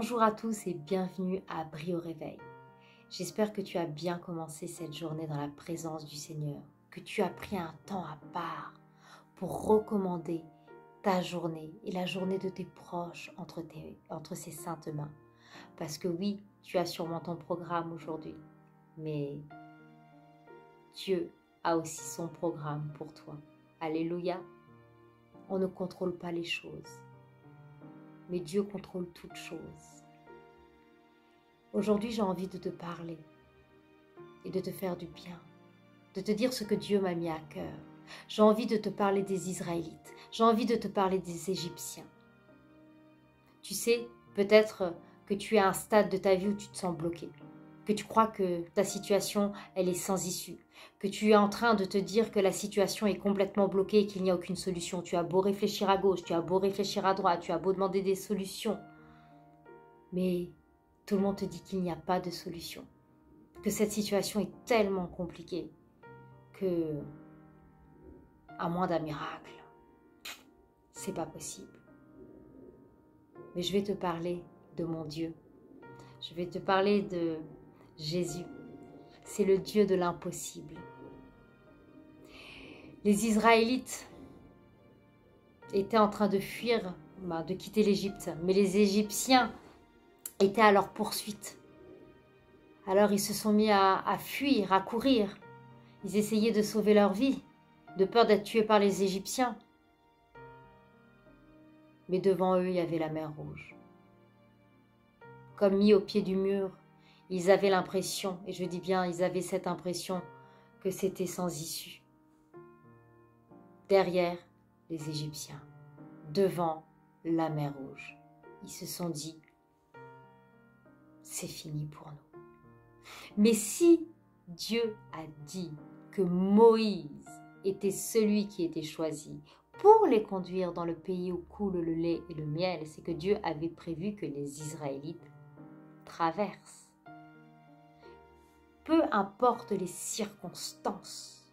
Bonjour à tous et bienvenue à Brie au réveil. J'espère que tu as bien commencé cette journée dans la présence du Seigneur, que tu as pris un temps à part pour recommander ta journée et la journée de tes proches entre ses saintes mains. Parce que oui, tu as sûrement ton programme aujourd'hui, mais Dieu a aussi son programme pour toi. Alléluia. On ne contrôle pas les choses, mais Dieu contrôle toutes choses. Aujourd'hui, j'ai envie de te parler et de te faire du bien, de te dire ce que Dieu m'a mis à cœur. J'ai envie de te parler des Israélites, j'ai envie de te parler des Égyptiens. Tu sais, peut-être que tu es à un stade de ta vie où tu te sens bloqué, que tu crois que ta situation, elle est sans issue, que tu es en train de te dire que la situation est complètement bloquée et qu'il n'y a aucune solution. Tu as beau réfléchir à gauche, tu as beau réfléchir à droite, tu as beau demander des solutions, mais tout le monde te dit qu'il n'y a pas de solution, que cette situation est tellement compliquée que, à moins d'un miracle, c'est pas possible. Mais je vais te parler de mon Dieu. Je vais te parler de Jésus. C'est le Dieu de l'impossible. Les Israélites étaient en train de fuir, de quitter l'Égypte, mais les Égyptiens étaient à leur poursuite. Alors ils se sont mis à fuir, à courir. Ils essayaient de sauver leur vie, de peur d'être tués par les Égyptiens. Mais devant eux, il y avait la mer Rouge. Comme mis au pied du mur, ils avaient l'impression, et je dis bien, ils avaient cette impression que c'était sans issue. Derrière les Égyptiens, devant la mer Rouge, ils se sont dit, c'est fini pour nous. Mais si Dieu a dit que Moïse était celui qui était choisi pour les conduire dans le pays où coule le lait et le miel, c'est que Dieu avait prévu que les Israélites traversent. Peu importe les circonstances,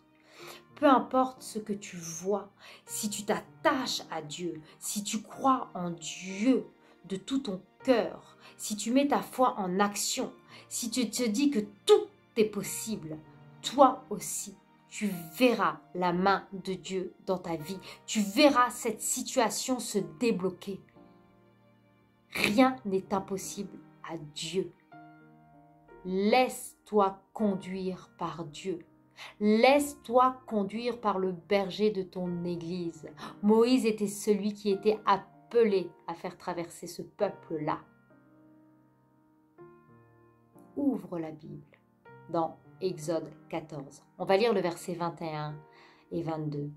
peu importe ce que tu vois, si tu t'attaches à Dieu, si tu crois en Dieu de tout ton cœur, si tu mets ta foi en action, si tu te dis que tout est possible, toi aussi, tu verras la main de Dieu dans ta vie. Tu verras cette situation se débloquer. Rien n'est impossible à Dieu. Laisse-toi conduire par Dieu. Laisse-toi conduire par le berger de ton église. Moïse était celui qui était appelé à faire traverser ce peuple-là. Ouvre la Bible dans Exode 14. On va lire le verset 21 et 22.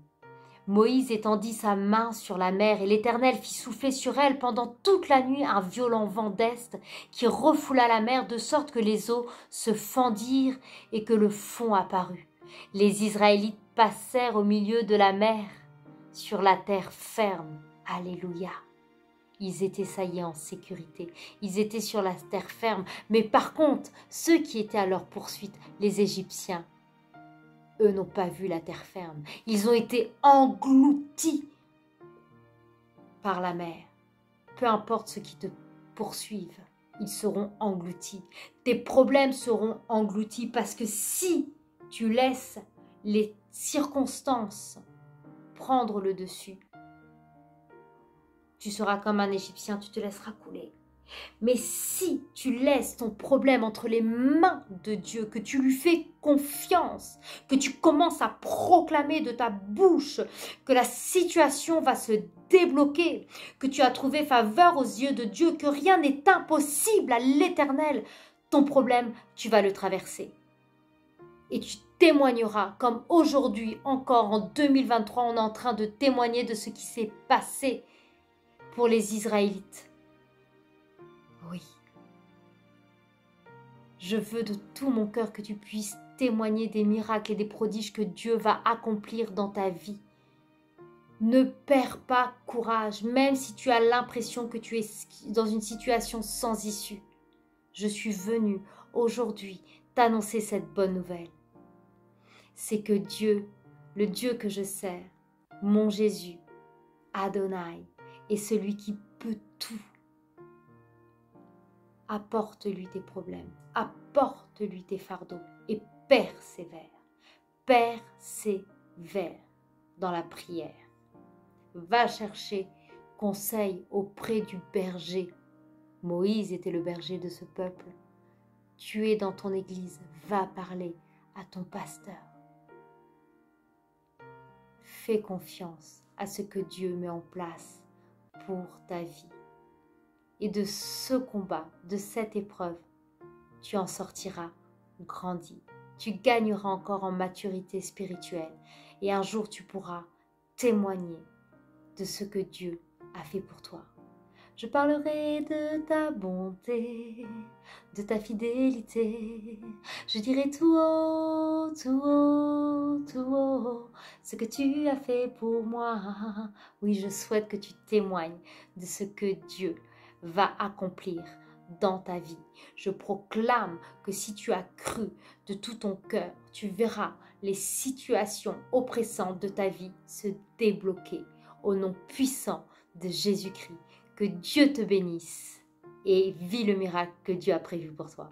Moïse étendit sa main sur la mer et l'Éternel fit souffler sur elle pendant toute la nuit un violent vent d'est qui refoula la mer de sorte que les eaux se fendirent et que le fond apparut. Les Israélites passèrent au milieu de la mer sur la terre ferme. Alléluia. Ils étaient, ça y est, en sécurité. Ils étaient sur la terre ferme. Mais par contre, ceux qui étaient à leur poursuite, les Égyptiens, eux n'ont pas vu la terre ferme. Ils ont été engloutis par la mer. Peu importe ceux qui te poursuivent, ils seront engloutis. Tes problèmes seront engloutis parce que si tu laisses les circonstances prendre le dessus, tu seras comme un Égyptien, tu te laisseras couler. Mais si tu laisses ton problème entre les mains de Dieu, que tu lui fais confiance, que tu commences à proclamer de ta bouche que la situation va se débloquer, que tu as trouvé faveur aux yeux de Dieu, que rien n'est impossible à l'Éternel, ton problème, tu vas le traverser. Et tu témoigneras comme aujourd'hui, encore en 2023, on est en train de témoigner de ce qui s'est passé pour les Israélites. Oui. Je veux de tout mon cœur que tu puisses témoigner des miracles et des prodiges que Dieu va accomplir dans ta vie. Ne perds pas courage, même si tu as l'impression que tu es dans une situation sans issue. Je suis venue aujourd'hui t'annoncer cette bonne nouvelle. C'est que Dieu, le Dieu que je sers, mon Jésus, Adonai, est celui qui peut tout. apporte-lui tes problèmes, apporte-lui tes fardeaux et persévère. Persévère dans la prière. Va chercher conseil auprès du berger. Moïse était le berger de ce peuple. Tu es dans ton église, va parler à ton pasteur. Fais confiance à ce que Dieu met en place pour ta vie. Et de ce combat, de cette épreuve, tu en sortiras grandi. Tu gagneras encore en maturité spirituelle. Et un jour, tu pourras témoigner de ce que Dieu a fait pour toi. Je parlerai de ta bonté, de ta fidélité. Je dirai tout haut, tout haut, tout haut, ce que tu as fait pour moi. Oui, je souhaite que tu témoignes de ce que Dieu va accomplir dans ta vie. Je proclame que si tu as cru de tout ton cœur, tu verras les situations oppressantes de ta vie se débloquer au nom puissant de Jésus-Christ. Que Dieu te bénisse et vis le miracle que Dieu a prévu pour toi.